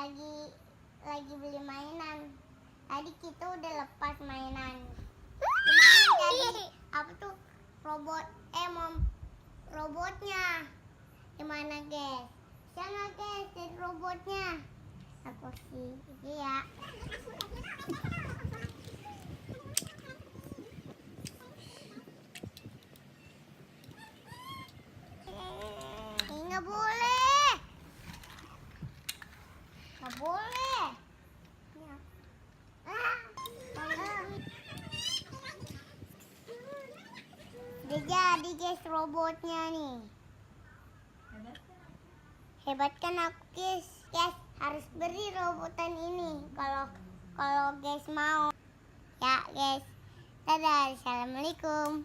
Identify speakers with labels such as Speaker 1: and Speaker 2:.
Speaker 1: lagi beli mainan. Tadi kita udah lepas mainan. Gimana tadi? Apa tuh robotnya? Gimana guys? Bisa nggak guys jadi robotnya? Aku sih ya. Nggak boleh. Nggak boleh. Udah jadi guys robotnya nih. Hebat kan aku guys. Guys harus beri robotan ini kalau guys mau. Ya guys. Dadah. Assalamualaikum.